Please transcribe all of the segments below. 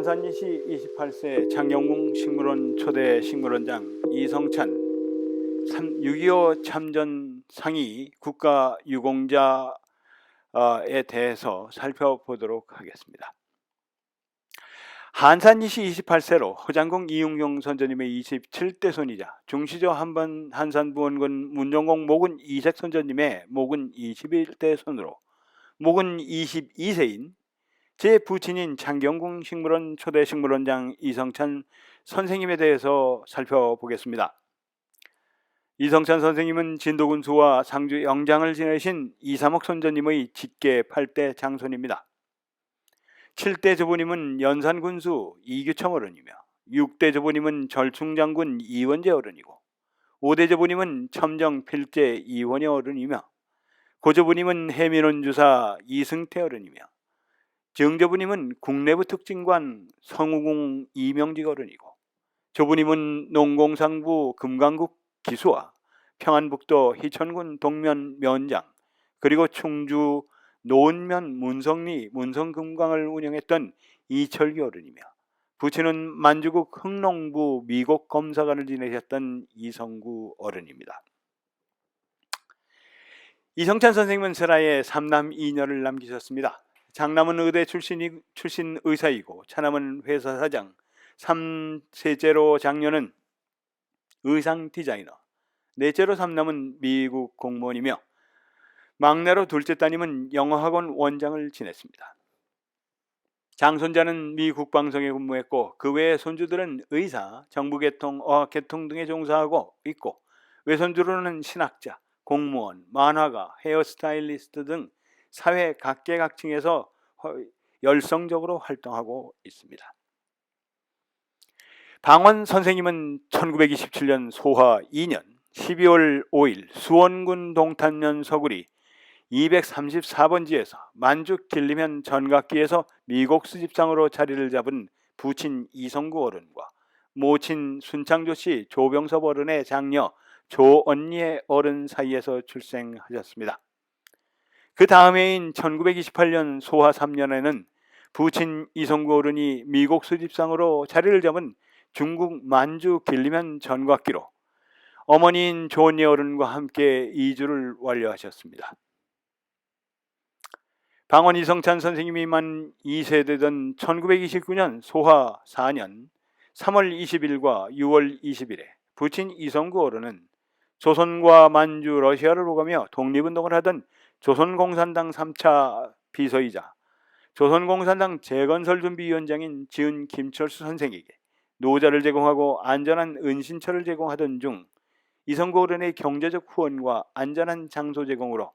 한산이시 28세 장영궁 식물원 초대 식물원장 이성찬 6.25 참전 상위 국가유공자에 대해서 살펴보도록 하겠습니다. 한산이시 28세로 허장궁 이웅용 선조님의 27대 손이자 중시조 한산부원군 문정공 모군 이색 선조님의 모군 21대 손으로 모군 22세인 제 부친인 장경궁 식물원 초대 식물원장 이성찬 선생님에 대해서 살펴보겠습니다. 이성찬 선생님은 진도군수와 상주 영장을 지내신 이삼옥 선조님의 직계 8대 장손입니다. 7대 조부님은 연산군수 이규청 어른이며 6대 조부님은 절충장군 이원재 어른이고 5대 조부님은 첨정 필제 이원여 어른이며 고조부님은 해민원주사 이승태 어른이며 정조부님은 국내부 특징관 성우궁 이명직 어른이고 조부님은 농공상부 금강국 기수와 평안북도 희천군 동면 면장 그리고 충주 노은면 문성리 문성금강을 운영했던 이철기 어른이며 부친은 만주국 흥농부 미곡 검사관을 지내셨던 이성구 어른입니다. 이성찬 선생님은 세라에 3남 2녀를 남기셨습니다. 장남은 의대 출신 의사이고 차남은 회사 사장, 3셋째로 장녀는 의상 디자이너, 넷째로 삼남은 미국 공무원이며 막내로 둘째 따님은 영어학원 원장을 지냈습니다. 장손자는 미 국방성에 근무했고 그 외에 손주들은 의사, 정부개통, 어학개통 등에 종사하고 있고 외손주로는 신학자, 공무원, 만화가, 헤어스타일리스트 등 사회 각계각층에서 열성적으로 활동하고 있습니다. 방원 선생님은 1927년 소화 2년 12월 5일 수원군 동탄면 서구리 234번지에서 만주 길림현 전각기에서 미곡 수집상으로 자리를 잡은 부친 이성구 어른과 모친 순창조씨 조병섭 어른의 장녀 조언니의 어른 사이에서 출생하셨습니다. 그 다음 해인 1928년 소화 3년에는 부친 이성구 어른이 미곡 수집상으로 자리를 잡은 중국 만주 길림현 전각기로 어머니인 조언니 어른과 함께 이주를 완료하셨습니다. 방원 이성찬 선생님이 만 2세 되던 1929년 소화 4년 3월 20일과 6월 20일에 부친 이성구 어른은 조선과 만주 러시아를 오가며 독립운동을 하던 조선공산당 3차 비서이자 조선공산당 재건설준비위원장인 지은 김철수 선생에게 노자를 제공하고 안전한 은신처를 제공하던 중 이성구 어른의 경제적 후원과 안전한 장소 제공으로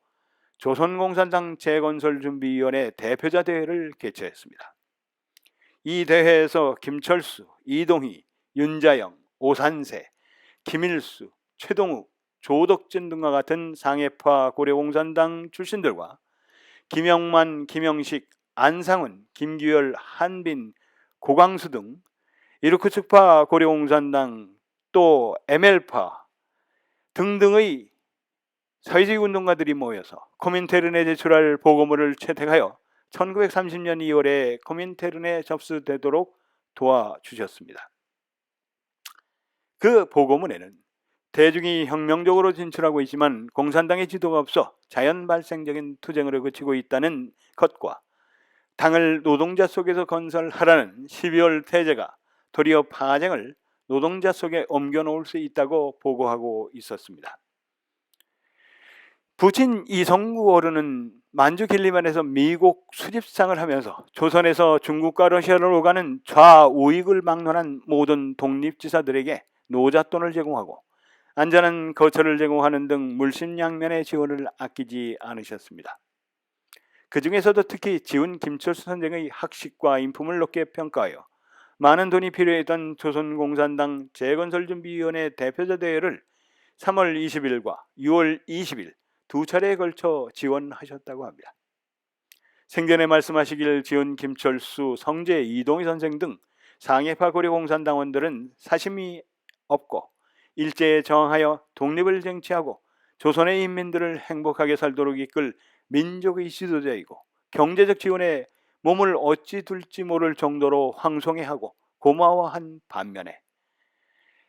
조선공산당 재건설준비위원회 대표자 대회를 개최했습니다. 이 대회에서 김철수, 이동희, 윤자영, 오산세, 김일수, 최동욱, 조덕진 등과 같은 상해파 고려공산당 출신들과 김영만, 김영식, 안상훈, 김규열, 한빈, 고광수 등 이르크츠파 고려공산당 또 ML파 등등의 사회주의 운동가들이 모여서 코민테른에 제출할 보고문을 채택하여 1930년 2월에 코민테른에 접수되도록 도와주셨습니다. 그 보고문에는 대중이 혁명적으로 진출하고 있지만 공산당의 지도가 없어 자연 발생적인 투쟁으로 그치고 있다는 것과 당을 노동자 속에서 건설하라는 12월 태제가 도리어 파쟁을 노동자 속에 옮겨놓을 수 있다고 보고하고 있었습니다. 부친 이성구 어른은 만주 길림안에서 미곡 수집상을 하면서 조선에서 중국과 러시아를 오가는 좌우익을 막론한 모든 독립지사들에게 노잣돈을 제공하고 안전한 거처를 제공하는 등 물심양면의 지원을 아끼지 않으셨습니다. 그 중에서도 특히 지훈 김철수 선생의 학식과 인품을 높게 평가하여 많은 돈이 필요했던 조선공산당 재건설준비위원회 대표자 대회를 3월 20일과 6월 20일 두 차례에 걸쳐 지원하셨다고 합니다. 생전에 말씀하시길 지훈 김철수, 성재 이동희 선생 등 상해파 고려공산당원들은 사심이 없고 일제에 저항하여 독립을 쟁취하고 조선의 인민들을 행복하게 살도록 이끌 민족의 지도자이고 경제적 지원에 몸을 어찌 둘지 모를 정도로 황송해하고 고마워한 반면에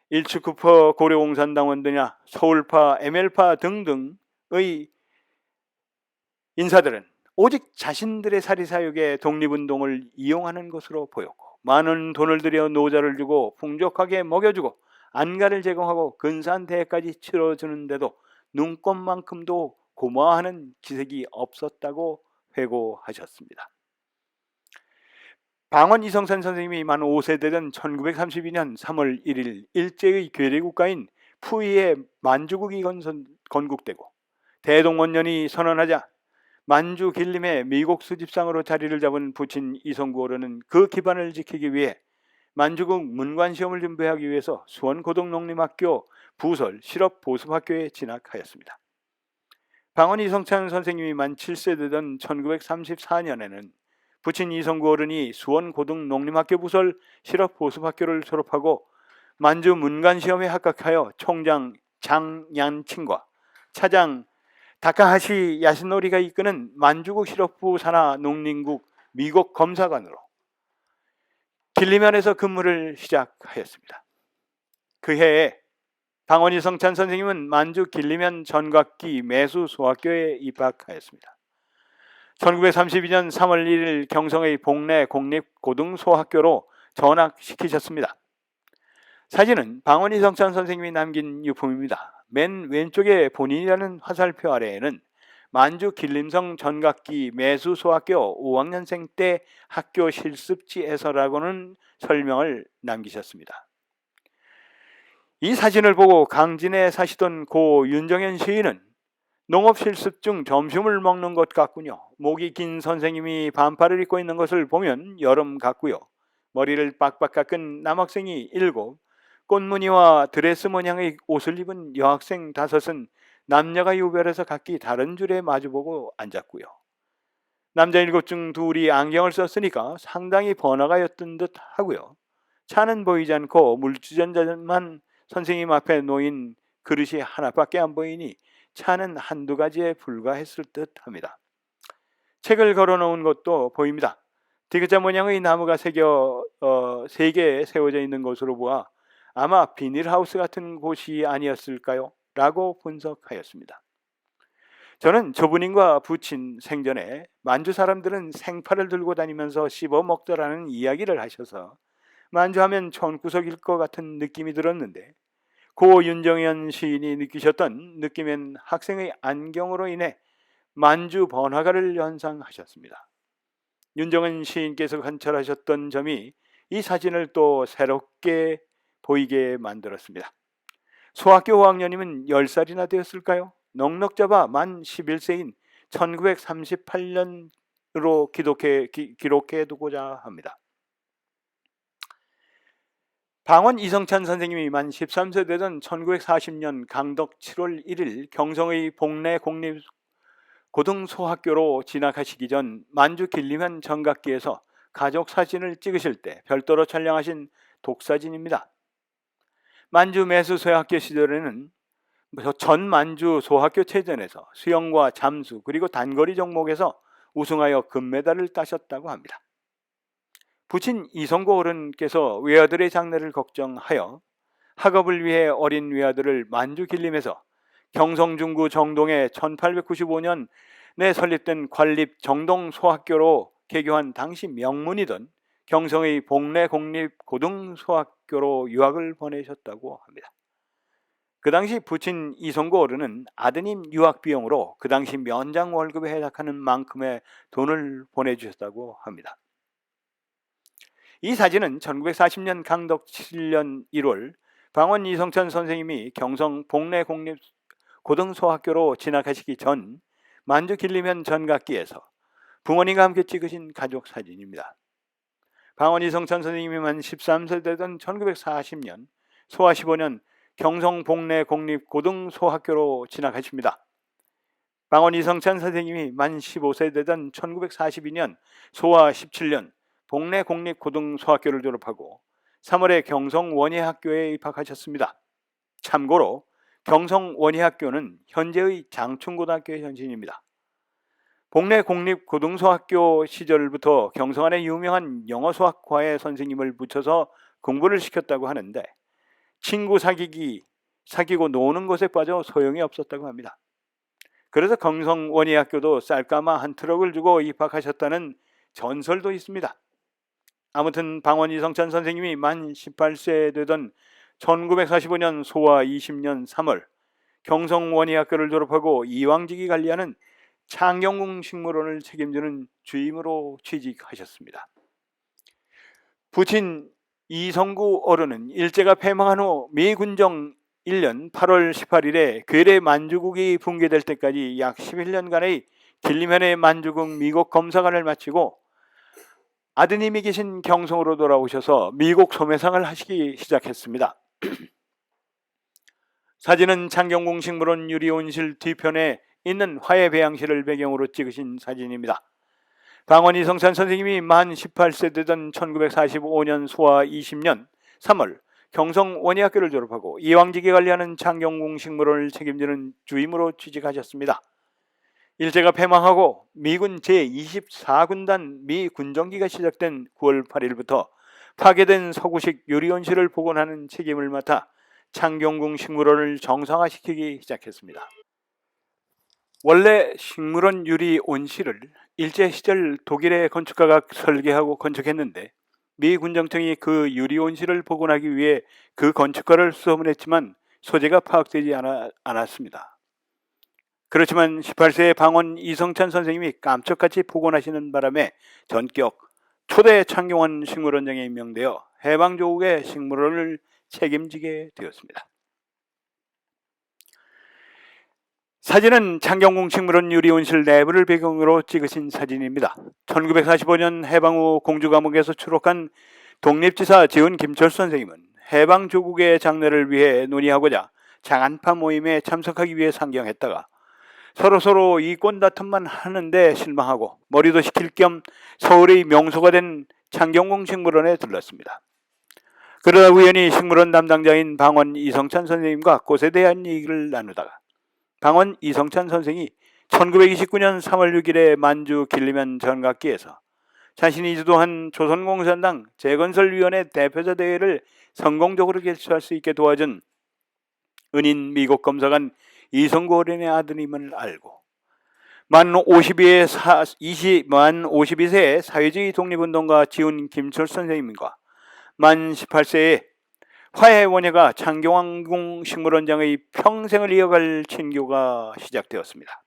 일축구파 고려공산당원들이나 서울파, ML파 등등의 인사들은 오직 자신들의 사리사욕에 독립운동을 이용하는 것으로 보였고, 많은 돈을 들여 노자를 주고 풍족하게 먹여주고 안가를 제공하고 근사한 대회까지 치러주는데도 눈꼽만큼도 고마워하는 기색이 없었다고 회고하셨습니다. 방원 이성찬 선생님이 만 5세 되던 1932년 3월 1일 일제의 괴뢰국가인 푸이의 만주국이 건국되고 대동원년이 선언하자 만주 길림의 미국 수집상으로 자리를 잡은 부친 이성구 어른은 그 기반을 지키기 위해 만주국 문관시험을 준비하기 위해서 수원고등농림학교 부설 실업보습학교에 진학하였습니다. 방원 이성찬 선생님이 만 7세 되던 1934년에는 부친 이성구 어른이 수원고등농림학교 부설 실업보습학교를 졸업하고 만주 문관시험에 합격하여 총장 장얀친과 차장 다카하시 야스노리가 이끄는 만주국 실업부 산하 농림국 미국 검사관으로 길림현에서 근무를 시작하였습니다. 그 해에 방원 이성찬 선생님은 만주 길림현 전각기 매수소학교에 입학하였습니다. 1932년 3월 1일 경성의 복내 공립고등소학교로 전학시키셨습니다. 사진은 방원 이성찬 선생님이 남긴 유품입니다. 맨 왼쪽에 본인이라는 화살표 아래에는 만주 길림성 전각기 매수소학교 5학년생 때 학교 실습지에서라고는 설명을 남기셨습니다. 이 사진을 보고 강진에 사시던 고 윤정현 시인은 농업 실습 중 점심을 먹는 것 같군요. 목이 긴 선생님이 반팔을 입고 있는 것을 보면 여름 같고요. 머리를 빡빡 깎은 남학생이 7, 꽃무늬와 드레스 모양의 옷을 입은 여학생 5은 남녀가 유별해서 각기 다른 줄에 마주보고 앉았고요. 남자 7 중 2이 안경을 썼으니까 상당히 번화가였던 듯 하고요. 차는 보이지 않고 물주전자만 선생님 앞에 놓인 그릇이 하나밖에 안 보이니 차는 한두 가지에 불과했을 듯 합니다. 책을 걸어놓은 것도 보입니다. 디귿자 모양의 나무가 3개 세워져 있는 것으로 보아 아마 비닐하우스 같은 곳이 아니었을까요? 라고 분석하였습니다. 저는 조부님과 부친 생전에 만주 사람들은 생파를 들고 다니면서 씹어 먹더라는 이야기를 하셔서 만주하면 촌구석일 것 같은 느낌이 들었는데, 고 윤정현 시인이 느끼셨던 느낌엔 학생의 안경으로 인해 만주 번화가를 연상하셨습니다. 윤정현 시인께서 관찰하셨던 점이 이 사진을 또 새롭게 보이게 만들었습니다. 소학교 5학년이면 10살이나 되었을까요? 넉넉 잡아 만 11세인 1938년으로 기록해 두고자 합니다. 방원 이성찬 선생님이 만 13세 되던 1940년 강덕 7월 1일 경성의 복내 공립고등소학교로 진학하시기 전 만주 길림현 전각기에서 가족 사진을 찍으실 때 별도로 촬영하신 독사진입니다. 만주 매수소학교 시절에는 전 만주 소학교 체전에서 수영과 잠수 그리고 단거리 종목에서 우승하여 금메달을 따셨다고 합니다. 부친 이성구 어른께서 외아들의 장래를 걱정하여 학업을 위해 어린 외아들을 만주 길림에서 경성중구 정동에 1895년에 설립된 관립 정동소학교로 개교한 당시 명문이던 경성의 복내 공립고등소학교로 유학을 보내셨다고 합니다. 그 당시 부친 이성구 어른은 아드님 유학 비용으로 그 당시 면장 월급에 해당하는 만큼의 돈을 보내주셨다고 합니다. 이 사진은 1940년 강덕 7년 1월 방원 이성찬 선생님이 경성 복내 공립고등소학교로 진학하시기 전 만주 길림현 전각기에서 부모님과 함께 찍으신 가족 사진입니다. 방원 이성찬 선생님이 만 13세 되던 1940년 소아 15년 경성 복내 공립고등소학교로 진학하십니다. 방원 이성찬 선생님이 만 15세 되던 1942년 소아 17년 복내 공립고등소학교를 졸업하고 3월에 경성 원예학교에 입학하셨습니다. 참고로 경성 원예학교는 현재의 장충고등학교의 현신입니다. 복내 공립고등소학교 시절부터 경성안의 유명한 영어 수학 과외 선생님을 붙여서 공부를 시켰다고 하는데 친구 사귀고 노는 것에 빠져 소용이 없었다고 합니다. 그래서 경성 원예학교도 쌀가마 한 트럭을 주고 입학하셨다는 전설도 있습니다. 아무튼 방원 이성찬 선생님이 만 18세 되던 1945년 소화 20년 3월 경성 원예학교를 졸업하고 이왕직이 관리하는 창경궁 식물원을 책임지는 주임으로 취직하셨습니다. 부친 이성구 어른은 일제가 패망한 후 미군정 1년 8월 18일에 괴뢰 만주국이 붕괴될 때까지 약 11년간의 길림현의 만주국 미국 검사관을 마치고 아드님이 계신 경성으로 돌아오셔서 미국 소매상을 하시기 시작했습니다. 사진은 창경궁 식물원 유리온실 뒤편에 있는 화해배양실을 배경으로 찍으신 사진입니다. 방원 이성찬 선생님이 만 18세 되던 1945년 소화 20년 3월 경성 원예학교를 졸업하고 이왕직이 관리하는 창경궁 식물원을 책임지는 주임으로 취직하셨습니다. 일제가 패망하고 미군 제24군단 미 군정기가 시작된 9월 8일부터 파괴된 서구식 유리온실을 복원하는 책임을 맡아 창경궁 식물원을 정상화시키기 시작했습니다. 원래 식물원 유리 온실을 일제시절 독일의 건축가가 설계하고 건축했는데 미 군정청이 그 유리 온실을 복원하기 위해 그 건축가를 수소문했지만 소재가 파악되지 않았습니다. 그렇지만 18세의 방원 이성찬 선생님이 깜짝같이 복원하시는 바람에 전격 초대 창경원 식물원장에 임명되어 해방조국의 식물원을 책임지게 되었습니다. 사진은 창경궁 식물원 유리온실 내부를 배경으로 찍으신 사진입니다. 1945년 해방 후 공주감옥에서 추록한 독립지사 지훈 김철수 선생님은 해방조국의 장래를 위해 논의하고자 장안파 모임에 참석하기 위해 상경했다가 서로 이권 다툼만 하는데 실망하고 머리도 식힐 겸 서울의 명소가 된 창경궁 식물원에 들렀습니다. 그러다 우연히 식물원 담당자인 방원 이성찬 선생님과 꽃에 대한 얘기를 나누다가 방원 이성찬 선생이 1929년 3월 6일에 만주 길림현 전각기에서 자신이 주도한 조선공산당 재건설위원회 대표자 대회를 성공적으로 개최할 수 있게 도와준 은인 미국 검사관 이성구 어린의 아드님을 알고 만 52세의 사회주의 독립운동가 지훈 김철수 선생님과 만 18세에 화해원예가 창경궁 식물원장의 평생을 이어갈 친교가 시작되었습니다.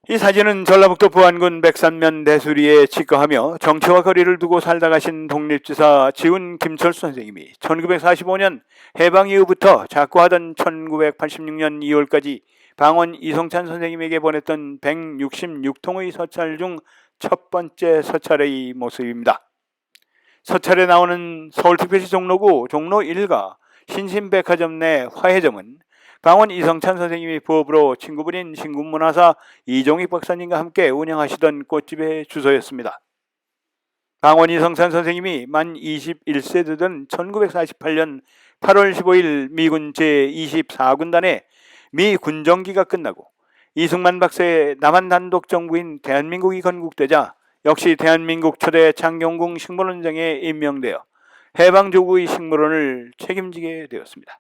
이 사진은 전라북도 부안군 백산면 대수리에 직거하며 정치와 거리를 두고 살다 가신 독립지사 지훈 김철수 선생님이 1945년 해방 이후부터 작고하던 1986년 2월까지 방원 이성찬 선생님에게 보냈던 166통의 서찰 중 첫 번째 서찰의 모습입니다. 서찰에 나오는 서울특별시 종로구 종로 1가 신신백화점 내 화해점은 방원 이성찬 선생님이 부업으로 친구분인 신군문화사 이종익 박사님과 함께 운영하시던 꽃집의 주소였습니다. 방원 이성찬 선생님이 만 21세 되던 1948년 8월 15일 미군 제24군단의 미 군정기가 끝나고 이승만 박사의 남한 단독 정부인 대한민국이 건국되자 역시 대한민국 초대 창경궁 식물원장에 임명되어 해방조국의 식물원을 책임지게 되었습니다.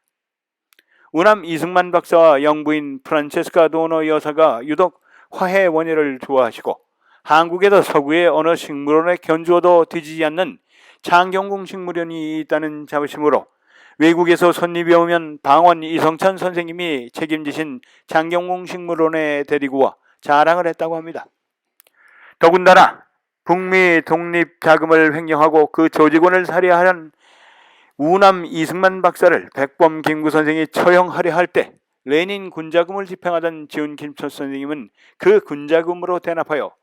우남 이승만 박사와 영부인 프란체스카 도너 여사가 유독 화해 원예를 좋아하시고 한국에도 서구의 어느 식물원에 견주어도 뒤지지 않는 창경궁 식물원이 있다는 자부심으로 외국에서 손님이 오면 방원 이성찬 선생님이 책임지신 창경궁 식물원에 데리고 와 자랑을 했다고 합니다. 더군다나 북미 독립 자금을 횡령하고 그 조직원을 살해하는 우남 이승만 박사를 백범 김구 선생이 처형하려 할 때 레닌 군자금을 집행하던 지훈 김철수 선생님은 그 군자금으로 대납하여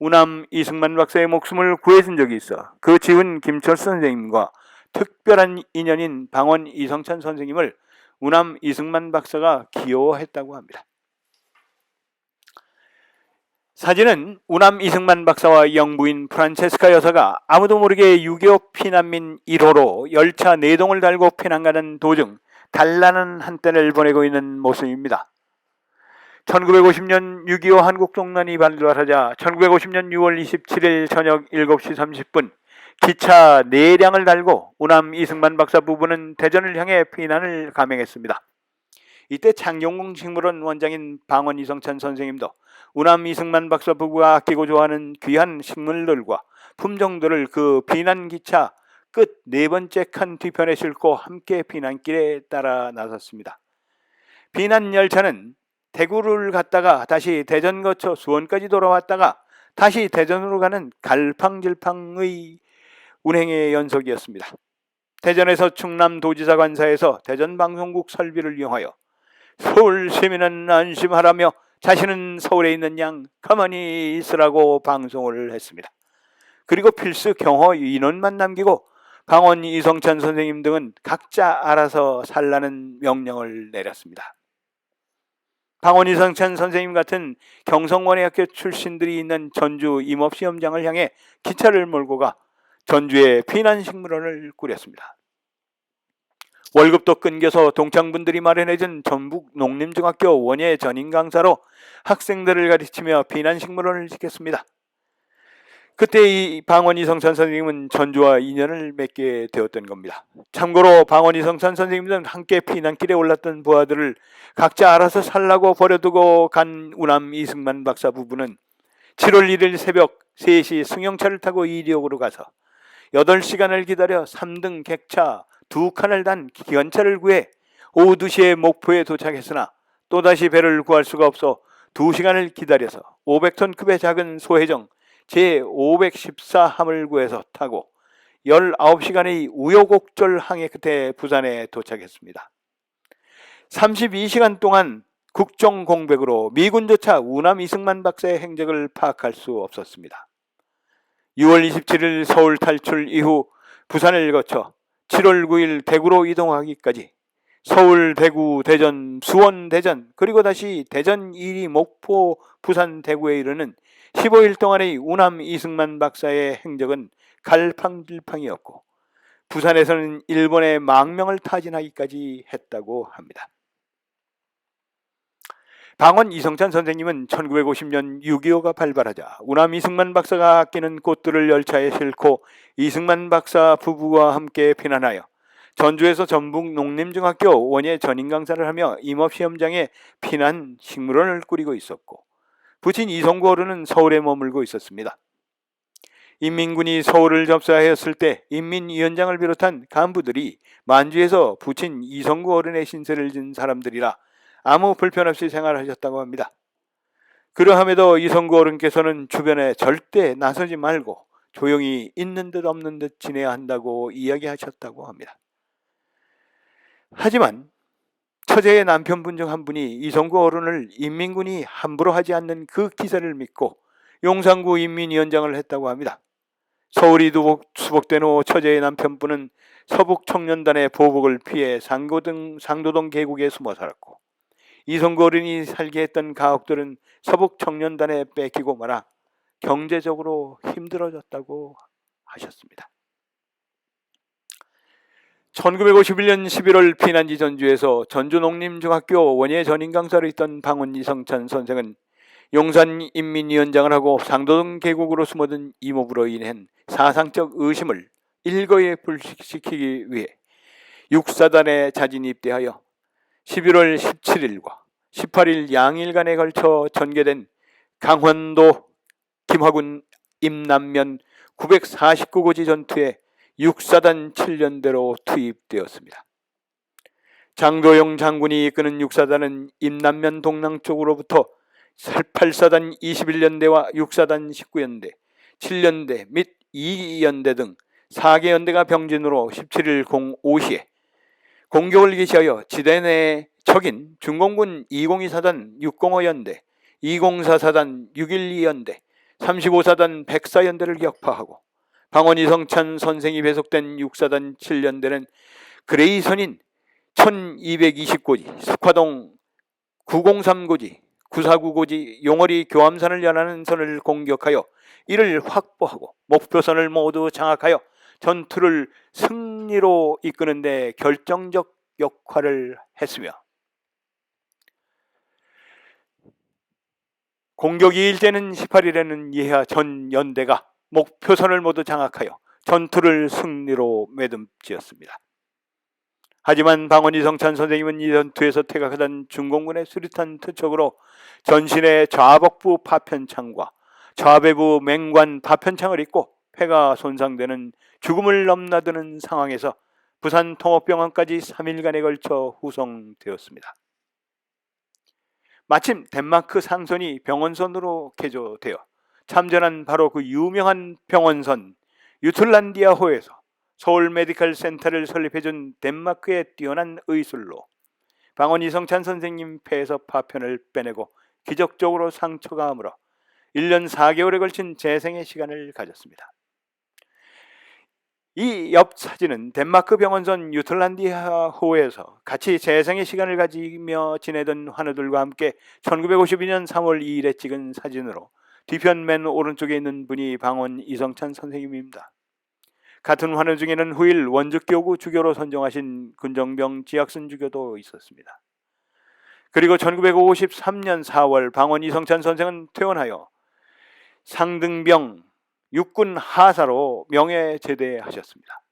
우남 이승만 박사의 목숨을 구해준 적이 있어 그 지훈 김철수 선생님과 특별한 인연인 방원 이성찬 선생님을 우남 이승만 박사가 귀여워했다고 합니다. 사진은 우남 이승만 박사와 영부인 프란체스카 여사가 아무도 모르게 6.25 피난민 1호로 열차 4동을 달고 피난 가는 도중 단란한 한때를 보내고 있는 모습입니다. 1950년 6.25 한국동란이 발발하자 1950년 6월 27일 저녁 7시 30분 기차 4량을 달고 우남 이승만 박사 부부는 대전을 향해 피난을 감행했습니다. 이때 창경궁식물원 원장인 방원 이성찬 선생님도 우남 이승만 박사 부부가 아끼고 좋아하는 귀한 식물들과 품종들을 그 비난기차 끝 4번째 칸 뒤편에 싣고 함께 비난길에 따라 나섰습니다. 비난열차는 대구를 갔다가 다시 대전 거쳐 수원까지 돌아왔다가 다시 대전으로 가는 갈팡질팡의 운행의 연속이었습니다. 대전에서 충남도지사 관사에서 대전방송국 설비를 이용하여 서울 시민은 안심하라며 자신은 서울에 있는 양 가만히 있으라고 방송을 했습니다. 그리고 필수 경호 인원만 남기고 방원 이성찬 선생님 등은 각자 알아서 살라는 명령을 내렸습니다. 방원 이성찬 선생님 같은 경성원예학교 출신들이 있는 전주 임업시험장을 향해 기차를 몰고 가 전주에 피난식물원을 꾸렸습니다. 월급도 끊겨서 동창분들이 마련해준 전북 농림중학교 원예 전임 강사로 학생들을 가르치며 피난식물원을 지켰습니다. 그때 이 방원 이성찬 선생님은 전주와 인연을 맺게 되었던 겁니다. 참고로 방원 이성찬 선생님은 함께 피난길에 올랐던 부하들을 각자 알아서 살라고 버려두고 간 우남 이승만 박사 부부는 7월 1일 새벽 3시 승용차를 타고 이리옥으로 가서 8시간을 기다려 3등 객차 2칸을 단 기관차를 구해 오후 2시에 목포에 도착했으나 또다시 배를 구할 수가 없어 2시간을 기다려서 500톤급의 작은 소해정 제514함을 구해서 타고 19시간의 우여곡절 항해 끝에 부산에 도착했습니다. 32시간 동안 국정공백으로 미군조차 우남 이승만 박사의 행적을 파악할 수 없었습니다. 6월 27일 서울 탈출 이후 부산을 거쳐 7월 9일 대구로 이동하기까지 서울, 대구, 대전, 수원, 대전 그리고 다시 대전, 이리, 목포, 부산, 대구에 이르는 15일 동안의 우남 이승만 박사의 행적은 갈팡질팡이었고 부산에서는 일본의 망명을 타진하기까지 했다고 합니다. 방원 이성찬 선생님은 1950년 6.25가 발발하자 우남 이승만 박사가 아끼는 꽃들을 열차에 싣고 이승만 박사 부부와 함께 피난하여 전주에서 전북 농림중학교 원예 전임 강사를 하며 임업시험장에 피난 식물원을 꾸리고 있었고 부친 이성구 어른은 서울에 머물고 있었습니다. 인민군이 서울을 접수하였을 때 인민위원장을 비롯한 간부들이 만주에서 부친 이성구 어른의 신세를 진 사람들이라 아무 불편 없이 생활하셨다고 합니다. 그러함에도 이성구 어른께서는 주변에 절대 나서지 말고 조용히 있는 듯 없는 듯 지내야 한다고 이야기하셨다고 합니다. 하지만 처제의 남편분 중 한 분이 이성구 어른을 인민군이 함부로 하지 않는 그 기사를 믿고 용산구 인민위원장을 했다고 합니다. 서울이 수복된 후 처제의 남편분은 서북청년단의 보복을 피해 상도동 계곡에 숨어 살았고 이성구 어른이 살게 했던 가옥들은 서북청년단에 뺏기고 말아 경제적으로 힘들어졌다고 하셨습니다. 1951년 11월 피난지 전주에서 전주농림중학교 원예 전임 강사로 있던 방원 이성찬 선생은 용산인민위원장을 하고 상도동 계곡으로 숨어든 이모부로 인한 사상적 의심을 일거에 불식시키기 위해 육사단에 자진 입대하여 11월 17일과 18일 양일간에 걸쳐 전개된 강원도 김화군 임남면 949고지 전투에 육사단 7년대로 투입되었습니다. 장도영 장군이 이끄는 육사단은 임남면 동남쪽으로부터 8사단 21연대와 육사단 19연대, 7연대 및 2연대 등 4개 연대가 병진으로 17일 05시에 공격을 개시하여 지대 내 적인 중공군 202사단 605연대, 204사단 612연대, 35사단 104연대를 격파하고 방원 이성찬 선생이 배속된 육사단 7연대는 그레이선인 1220고지, 스화동 903고지, 949고지, 용어리 교암산을 연하는 선을 공격하여 이를 확보하고 목표선을 모두 장악하여 전투를 승리로 이끄는 데 결정적 역할을 했으며 공격이 일제는 18일에는 이하 전 연대가 목표선을 모두 장악하여 전투를 승리로 매듭지었습니다. 하지만 방원 이성찬 선생님은 이 전투에서 퇴각하던 중공군의 수류탄 투척으로 전신의 좌복부 파편창과 좌배부 맹관 파편창을 입고 폐가 손상되는 죽음을 넘나드는 상황에서 부산 통합병원까지 3일간에 걸쳐 후송되었습니다. 마침 덴마크 상선이 병원선으로 개조되어 참전한 바로 그 유명한 병원선 유틀란디아호에서 서울 메디컬 센터를 설립해준 덴마크의 뛰어난 의술로 방원 이성찬 선생님 폐에서 파편을 빼내고 기적적으로 상처가 아물어 1년 4개월에 걸친 재생의 시간을 가졌습니다. 이 옆 사진은 덴마크 병원선 유틀란디아호에서 같이 재생의 시간을 가지며 지내던 환우들과 함께 1952년 3월 2일에 찍은 사진으로 뒤편 맨 오른쪽에 있는 분이 방원 이성찬 선생님입니다. 같은 환우 중에는 후일 원주교구 주교로 선정하신 군정병 지학순 주교도 있었습니다. 그리고 1953년 4월 방원 이성찬 선생은 퇴원하여 상등병 육군 하사로 명예 제대하셨습니다.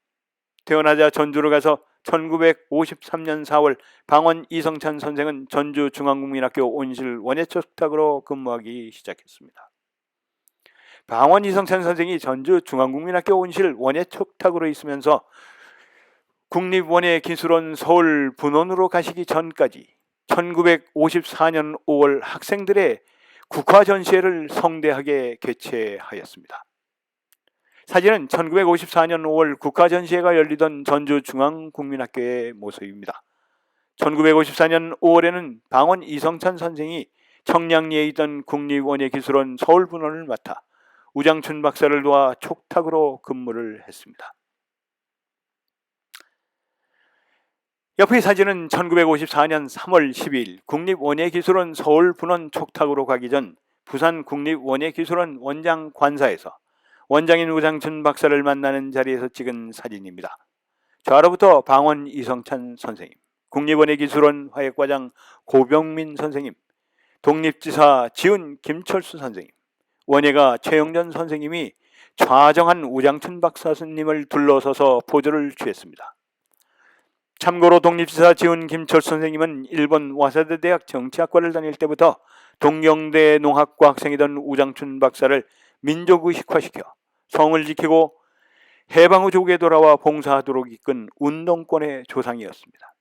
퇴원하자 전주로 가서 1953년 4월 방원 이성찬 선생은 전주중앙국민학교 온실 원예척탁으로 근무하기 시작했습니다. 방원 이성찬 선생이 전주중앙국민학교 온실 원예척탁으로 있으면서 국립원예기술원 서울 분원으로 가시기 전까지 1954년 5월 학생들의 국화전시회를 성대하게 개최하였습니다. 사진은 1954년 5월 국가전시회가 열리던 전주중앙국민학교의 모습입니다. 1954년 5월에는 방원 이성찬 선생이 청량리에 있던 국립원예기술원 서울분원을 맡아 우장춘 박사를 도와 촉탁으로 근무를 했습니다. 옆의 사진은 1954년 3월 12일 국립원예기술원 서울분원 촉탁으로 가기 전 부산 국립원예기술원 원장 관사에서 원장인 우장춘 박사를 만나는 자리에서 찍은 사진입니다. 좌로부터 방원 이성찬 선생님, 국립원예기술원 화획과장 고병민 선생님, 독립지사 지훈 김철수 선생님, 원예가 최영전 선생님이 좌정한 우장춘 박사님을 둘러서서 포즈를 취했습니다. 참고로 독립지사 지훈 김철수 선생님은 일본 와세다 대학 정치학과를 다닐 때부터 동경대 농학과 학생이던 우장춘 박사를 민족의식화시켜 성을 지키고 해방 후 조국에 돌아와 봉사하도록 이끈 운동권의 조상이었습니다.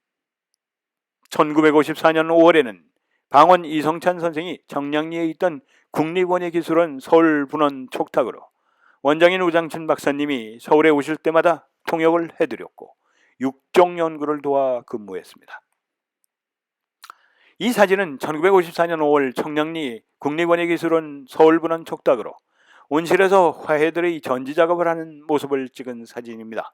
1954년 5월에는 방원 이성찬 선생이 정량리에 있던 국립원예기술원 서울분원 촉탁으로 원장인 우장춘 박사님이 서울에 오실 때마다 통역을 해드렸고 육종연구를 도와 근무했습니다. 이 사진은 1954년 5월 청량리 국립원예기술원 서울분원 촉탁으로 온실에서 화해들의 전지작업을 하는 모습을 찍은 사진입니다.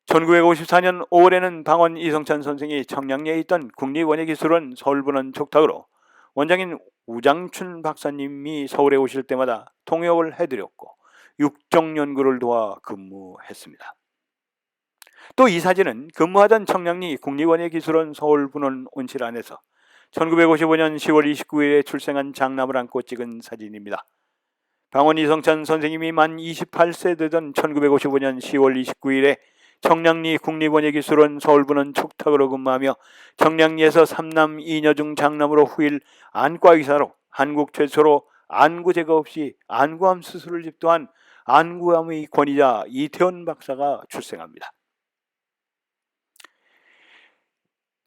1954년 5월에는 방원 이성찬 선생이 청량리에 있던 국립원예기술원 서울분원 촉탁으로 원장인 우장춘 박사님이 서울에 오실 때마다 통역을 해드렸고 육종연구를 도와 근무했습니다. 또 이 사진은 근무하던 청량리 국립원예기술원 서울분원 온실 안에서 1955년 10월 29일에 출생한 장남을 안고 찍은 사진입니다. 방원 이성찬 선생님이 만 28세 되던 1955년 10월 29일에 청량리 국립원예기술원 서울분원 촉탁으로 근무하며 청량리에서 3남 2녀 중 장남으로 후일 안과의사로 한국 최초로 안구 제거 없이 안구암 수술을 집도한 안구암의 권위자 이태원 박사가 출생합니다.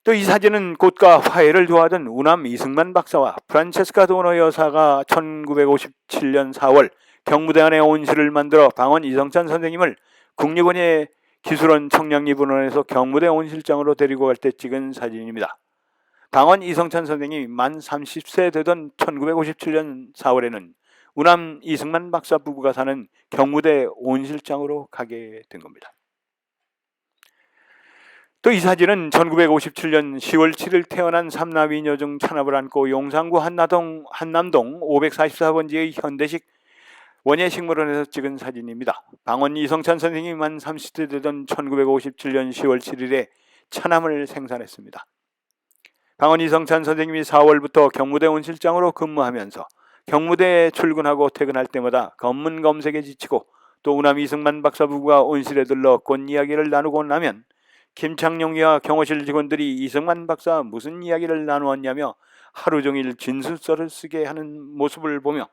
또 이 사진은 꽃과 화해를 좋아하던 우남 이승만 박사와 프란체스카 도너 여사가 1957년 4월 경무대안에 온실을 만들어 방원 이성찬 선생님을 국립원예기술원 청량리 분원에서 경무대 온실장으로 데리고 갈 때 찍은 사진입니다. 방원 이성찬 선생님이 만 30세 되던 1957년 4월에는 우남 이승만 박사 부부가 사는 경무대 온실장으로 가게 된 겁니다. 또 이 사진은 1957년 10월 7일 태어난 삼남이녀 중 찬압을 안고 용산구 한남동 544번지의 현대식 원예식물원에서 찍은 사진입니다. 방원 이성찬 선생님이 만 30세 되던 1957년 10월 7일에 찬암을 생산했습니다. 방원 이성찬 선생님이 4월부터 경무대 온실장으로 근무하면서 경무대에 출근하고 퇴근할 때마다 검문 검색에 지치고 또 우남 이승만 박사 부부가 온실에 들러 꽃 이야기를 나누고 나면 김창룡이와 경호실 직원들이 이승만 박사 무슨 이야기를 나누었냐며 하루 종일 진술서를 쓰게 하는 모습을 보며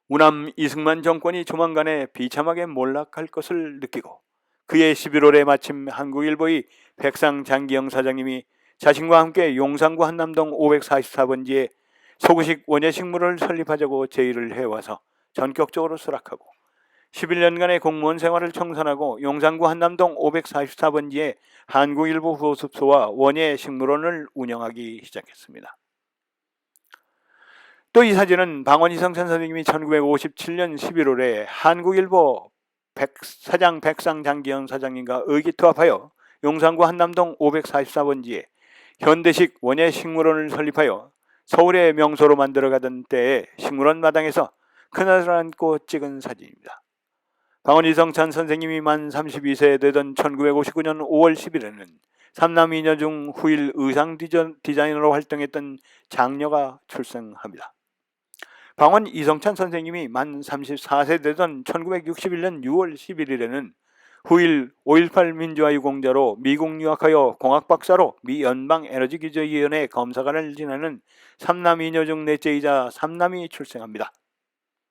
우남 이승만 정권이 조만간에 비참하게 몰락할 것을 느끼고 그해 11월에 마침 한국일보의 백상 장기영 사장님이 자신과 함께 용산구 한남동 544번지에 소구식 원예식물을 설립하자고 제의를 해와서 전격적으로 수락하고 11년간의 공무원 생활을 청산하고 용산구 한남동 544번지에 한국일보 보습소와 원예식물원을 운영하기 시작했습니다. 또 이 사진은 방원 이성찬 선생님이 1957년 11월에 한국일보 사장 백상 장기영 사장님과 의기투합하여 용산구 한남동 544번지에 현대식 원예식물원을 설립하여 서울의 명소로 만들어가던 때에 식물원 마당에서 그날을 안고 찍은 사진입니다. 방원 이성찬 선생님이 만 32세 되던 1959년 5월 10일에는 삼남 이녀 중 후일 의상 디자이너로 활동했던 장녀가 출생합니다. 방원 이성찬 선생님이 만 34세 되던 1961년 6월 11일에는 후일 5.18 민주화 유공자로 미국 유학하여 공학박사로 미 연방에너지기조위원회 검사관을 지내는 삼남 이녀 중 넷째이자 삼남이 출생합니다.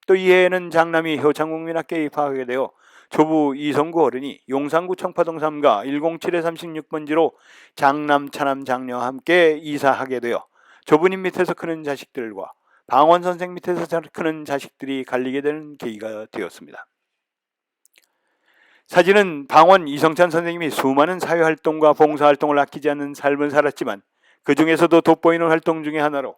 또 이해에는 장남이 효창국민학교에 입학하게 되어 조부 이성구 어른이 용산구 청파동 3가 107-36번지로 장남, 차남, 장녀와 함께 이사하게 되어 조부님 밑에서 크는 자식들과 방원 선생 밑에서 크는 자식들이 갈리게 되는 계기가 되었습니다. 사진은 방원 이성찬 선생님이 수많은 사회활동과 봉사활동을 아끼지 않는 삶을 살았지만 그 중에서도 돋보이는 활동 중의 하나로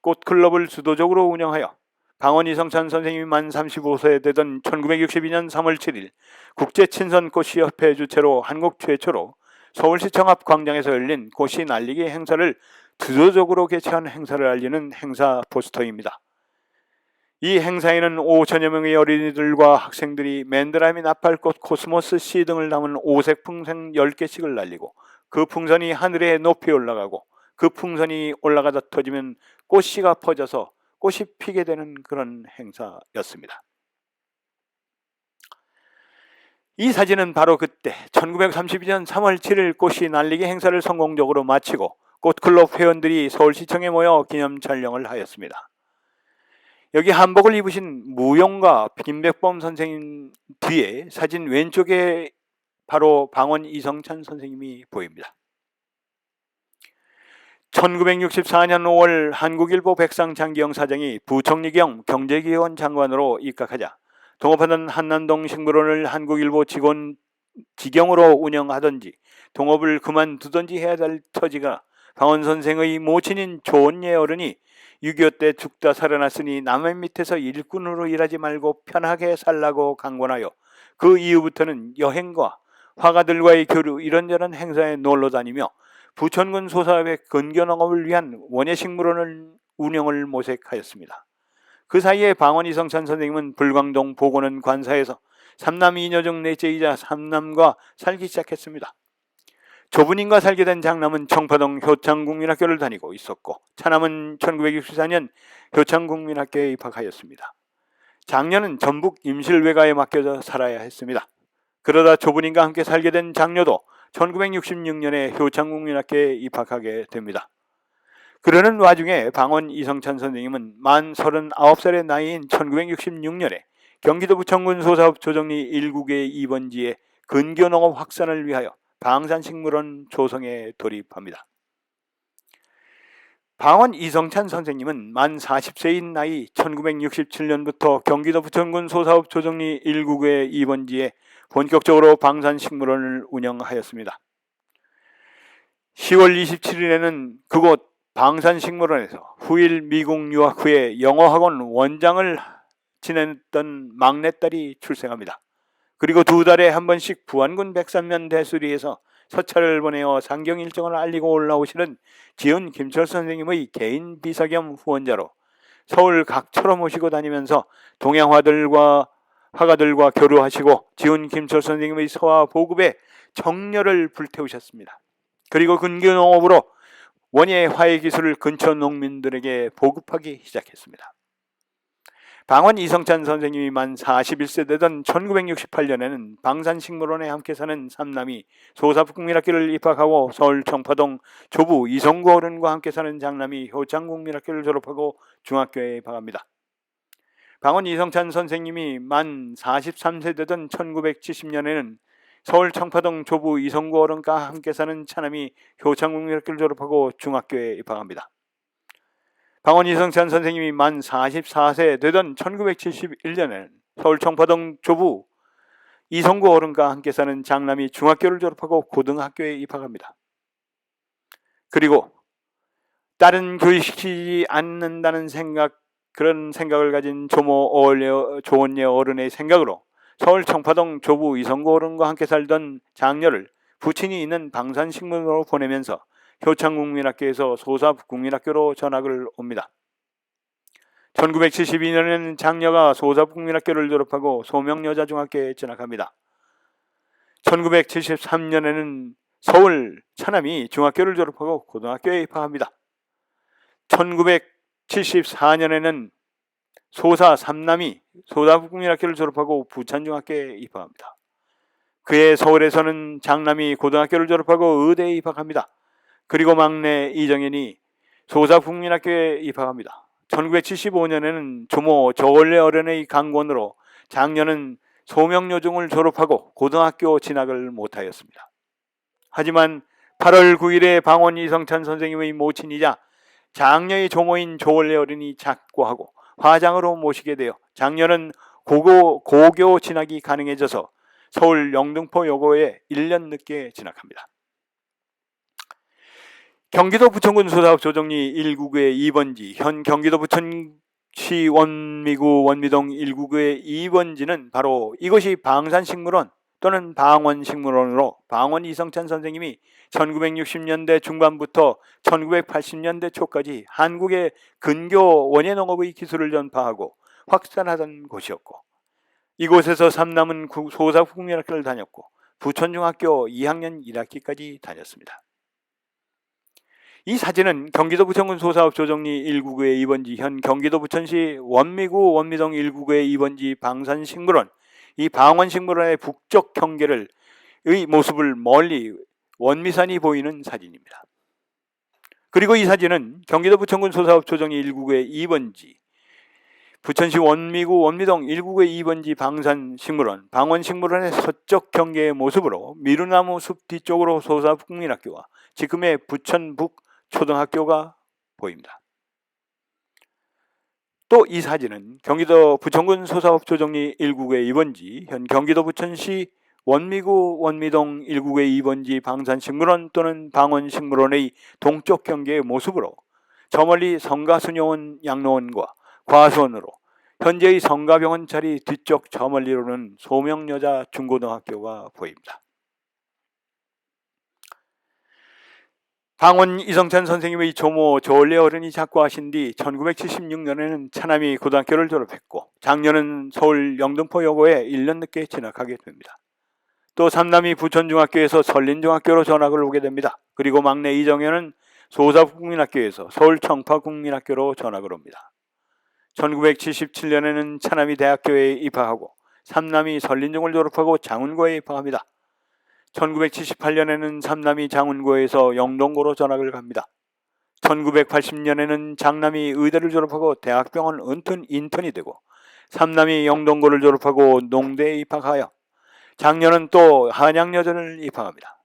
꽃클럽을 주도적으로 운영하여 방원 이성찬 선생님이 만 35세 되던 1962년 3월 7일 국제친선꽃시협회 주최로 한국 최초로 서울시청 앞 광장에서 열린 꽃이 날리기 행사를 주도적으로 개최한 행사를 알리는 행사 포스터입니다. 이 행사에는 5천여 명의 어린이들과 학생들이 맨드라미 나팔꽃, 코스모스 씨 등을 담은 오색 풍선 10개씩을 날리고 그 풍선이 하늘에 높이 올라가고 그 풍선이 올라가다 터지면 꽃씨가 퍼져서 꽃이 피게 되는 그런 행사였습니다. 이 사진은 바로 그때 1932년 3월 7일 꽃이 날리기 행사를 성공적으로 마치고 꽃클럽 회원들이 서울시청에 모여 기념 촬영을 하였습니다. 여기 한복을 입으신 무용가 김백범 선생님 뒤에 사진 왼쪽에 바로 방원 이성찬 선생님이 보입니다. 1964년 5월 한국일보 백상 장기영 사장이 부총리 겸 경제기획원 장관으로 입각하자 동업하던 한남동 식물원을 한국일보 직영으로 운영하던지 동업을 그만두던지 해야 될 처지가 방원 선생의 모친인 조은예 어른이 6.25 때 죽다 살아났으니 남의 밑에서 일꾼으로 일하지 말고 편하게 살라고 강권하여 그 이후부터는 여행과 화가들과의 교류 이런저런 행사에 놀러 다니며 부천군 소사업의 근교농업을 위한 원예식물원을 운영을 모색하였습니다. 그 사이에 방원 이성찬 선생님은 불광동 보건원 관사에서 삼남 이녀 중 넷째이자 삼남과 살기 시작했습니다. 조부님과 살게 된 장남은 청파동 효창국민학교를 다니고 있었고 차남은 1964년 효창국민학교에 입학하였습니다. 장녀는 전북 임실외가에 맡겨져 살아야 했습니다. 그러다 조부님과 함께 살게 된 장녀도 1966년에 효창국민학교에 입학하게 됩니다. 그러는 와중에 방원 이성찬 선생님은 만 39살의 나이인 1966년에 경기도 부천군 소사업 조정리 1국의 2번지에 근교농업 확산을 위하여 방산식물원 조성에 돌입합니다. 방원 이성찬 선생님은 만 40세인 나이 1967년부터 경기도 부천군 소사업 조정리 1국의 2번지에 본격적으로 방산식물원을 운영하였습니다. 10월 27일에는 그곳 방산식물원에서 후일 미국 유학 후에 영어학원 원장을 지냈던 막내딸이 출생합니다. 그리고 2달에 한 번씩 부안군 백산면 대수리에서 서찰을 보내어 상경 일정을 알리고 올라오시는 지은 김철 선생님의 개인 비서 겸 후원자로 서울 각처로 모시고 다니면서 동양화들과 화가들과 교류하시고 지은 김철 선생님의 서화 보급에 정열을 불태우셨습니다. 그리고 근교농업으로 원예 화해 기술을 근처 농민들에게 보급하기 시작했습니다. 방원 이성찬 선생님이 만 41세 되던 1968년에는 방산식물원에 함께 사는 삼남이 소사국민학교를 입학하고 서울 청파동 조부 이성구 어른과 함께 사는 장남이 효창국민학교를 졸업하고 중학교에 입학합니다. 방원 이성찬 선생님이 만 43세 되던 1970년에는 서울 청파동 조부 이성구 어른과 함께 사는 차남이 효창국민학교를 졸업하고 중학교에 입학합니다. 방원 이성찬 선생님이 만 44세 되던 1971년에는 서울 청파동 조부 이성구 어른과 함께 사는 장남이 중학교를 졸업하고 고등학교에 입학합니다. 그리고 딸은 교육시키지 않는다는 그런 생각을 가진 조원예 어른의 생각으로 서울 청파동 조부 이성구 어른과 함께 살던 장녀를 부친이 있는 방산식물원으로 보내면서 효창국민학교에서 소사국민학교로 전학을 옵니다. 1972년에는 장녀가 소사국민학교를 졸업하고 소명여자중학교에 진학합니다. 1973년에는 서울 차남이 중학교를 졸업하고 고등학교에 입학합니다. 1974년에는 소사 삼남이 소사국민학교를 졸업하고 부천중학교에 입학합니다. 그해 서울에서는 장남이 고등학교를 졸업하고 의대에 입학합니다. 그리고 막내 이정현이 소사국민학교에 입학합니다. 1975년에는 조모 저원래 어른의 강권으로 장녀는 소명여중을 졸업하고 고등학교 진학을 못하였습니다. 하지만 8월 9일에 방원 이성찬 선생님의 모친이자 장녀의 조모인 조원래 어른이 작고하고 화장으로 모시게 되어 장녀는 고교 진학이 가능해져서 서울 영등포여고에 1년 늦게 진학합니다. 경기도 부천군 소사업 조정리 1구구의 2번지, 현 경기도 부천시 원미구 원미동 1구구의 2번지는 바로 이것이 방산식물원 또는 방원식물원으로 방원 이성찬 선생님이 1960년대 중반부터 1980년대 초까지 한국의 근교 원예농업의 기술을 전파하고 확산하던 곳이었고, 이곳에서 삼남은 소사국민학교를 다녔고 부천중학교 2학년 1학기까지 다녔습니다. 이 사진은 경기도 부천군 소사업 조정리 1구구의 2번지, 현 경기도 부천시 원미구 원미동 1구구의 2번지 방산식물원, 이 방원식물원의 북쪽 경계의 모습을 멀리 원미산이 보이는 사진입니다. 그리고 이 사진은 경기도 부천군 소사업 조정리 1구구의 2번지, 부천시 원미구 원미동 1구구의 2번지 방산식물원, 방원식물원의 서쪽 경계의 모습으로 미루나무 숲 뒤쪽으로 소사국민학교와 지금의 부천북 초등학교가 보입니다. 또 이 사진은 경기도 부천군 소사업 조정리 1구구의 2번지, 현 경기도 부천시 원미구 원미동 1구구의 2번지 방산식물원 또는 방원식물원의 동쪽 경계의 모습으로 저 멀리 성가순여원 양로원과 과수원으로 현재의 성가병원 자리 뒤쪽 저 멀리로는 소명여자 중고등학교가 보입니다. 방원 이성찬 선생님의 조모 조원래 어른이 작고하신 뒤 1976년에는 차남이 고등학교를 졸업했고 장녀는 서울 영등포여고에 1년 늦게 진학하게 됩니다. 또 삼남이 부천중학교에서 설린중학교로 전학을 오게 됩니다. 그리고 막내 이정현은 소사국민학교에서 서울 청파국민학교로 전학을 옵니다. 1977년에는 차남이 대학교에 입학하고 삼남이 설린중을 졸업하고 장운고에 입학합니다. 1978년에는 삼남이 장운고에서 영동고로 전학을 갑니다. 1980년에는 장남이 의대를 졸업하고 대학병원 인턴이 되고 삼남이 영동고를 졸업하고 농대에 입학하여 장녀는 또 한양여전을 입학합니다.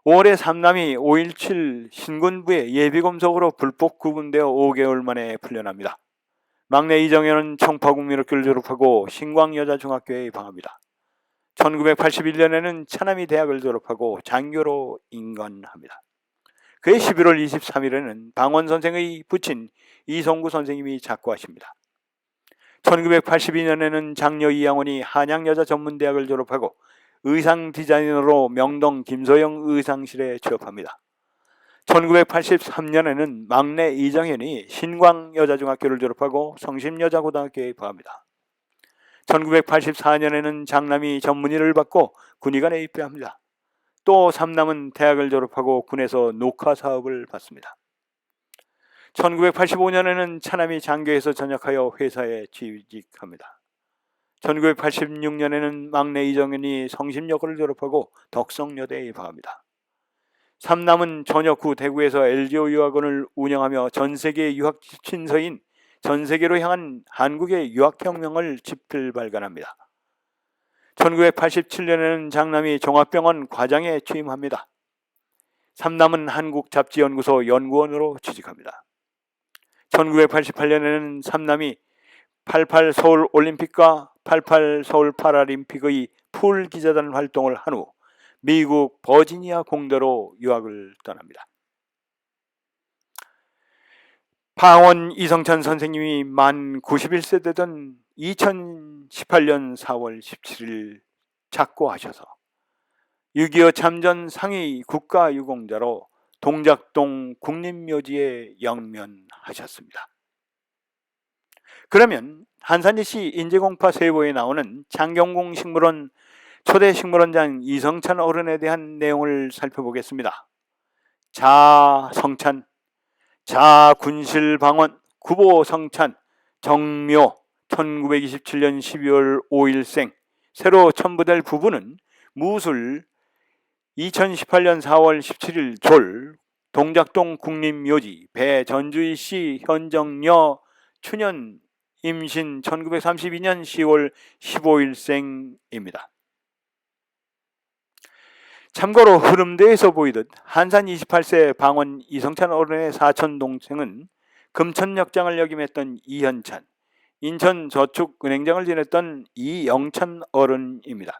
5월에 삼남이 5.17 신군부에 예비검속으로 불법 구분되어 5개월 만에 풀려납니다. 막내 이정현은 청파국민학교를 졸업하고 신광여자중학교에 입학합니다. 1981년에는 차남이 대학을 졸업하고 장교로 임관합니다. 그해 11월 23일에는 방원 선생의 부친 이성구 선생님이 작고하십니다. 1982년에는 장녀 이양원이 한양여자전문대학을 졸업하고 의상 디자이너로 명동 김소영 의상실에 취업합니다. 1983년에는 막내 이정현이 신광여자중학교를 졸업하고 성심여자고등학교에 입학합니다. 1984년에는 장남이 전문의를 받고 군의관에 입대합니다. 또 삼남은 대학을 졸업하고 군에서 녹화 사업을 받습니다. 1985년에는 차남이 장교에서 전역하여 회사에 취직합니다. 1986년에는 막내 이정현이 성심여고를 졸업하고 덕성여대에 입학합니다. 삼남은 전역 후 대구에서 LGO 유학원을 운영하며 전세계 유학 신서인 전세계로 향한 한국의 유학혁명을 집필 발간합니다. 1987년에는 장남이 종합병원 과장에 취임합니다. 삼남은 한국잡지연구소 연구원으로 취직합니다. 1988년에는 삼남이 88 서울올림픽과 88 서울 파라림픽의 풀 기자단 활동을 한 후 미국 버지니아 공대로 유학을 떠납니다. 방원 이성찬 선생님이 만 91세 되던 2018년 4월 17일 작고하셔서 6.25 참전 상위 국가유공자로 동작동 국립묘지에 영면하셨습니다. 그러면 한산지시 인재공파 세보에 나오는 장경공 식물원 초대 식물원장 이성찬 어른에 대한 내용을 살펴보겠습니다. 자성찬, 자군실방원, 구보성찬, 정묘, 1927년 12월 5일생, 새로 첨부될 부부는 무술 2018년 4월 17일 졸, 동작동 국립묘지, 배전주희씨 현정여 추년 임신 1932년 10월 15일생입니다. 참고로 흐름대에서 보이듯 한산 28세 방원 이성찬 어른의 사촌 동생은 금천역장을 역임했던 이현찬, 인천저축은행장을 지냈던 이영찬 어른입니다.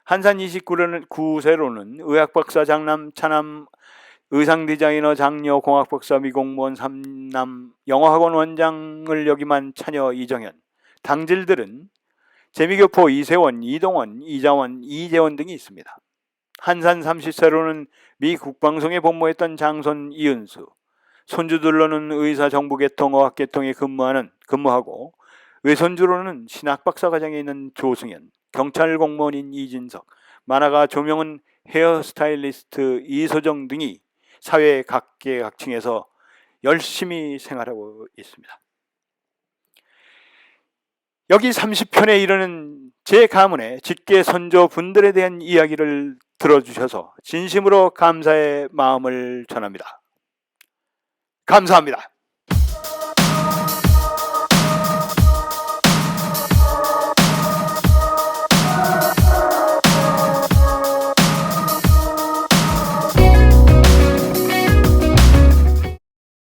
한산 29세로는 의학박사 장남, 차남, 의상디자이너 장녀, 공학박사, 미공무원 삼남, 영어학원 원장을 역임한 차녀 이정현, 당질들은 재미교포 이세원, 이동원, 이자원, 이재원 등이 있습니다. 한산 30세로는 미 국방성에 복무했던 장손 이은수, 손주들로는 의사 정부계통, 어학계통에 근무하고 외손주로는 신학박사과정에 있는 조승현, 경찰 공무원인 이진석, 만화가 조명은 헤어스타일리스트 이소정 등이 사회 각계각층에서 열심히 생활하고 있습니다. 여기 30편에 이르는 제 가문의 직계 선조분들에 대한 이야기를 들어주셔서 진심으로 감사의 마음을 전합니다. 감사합니다.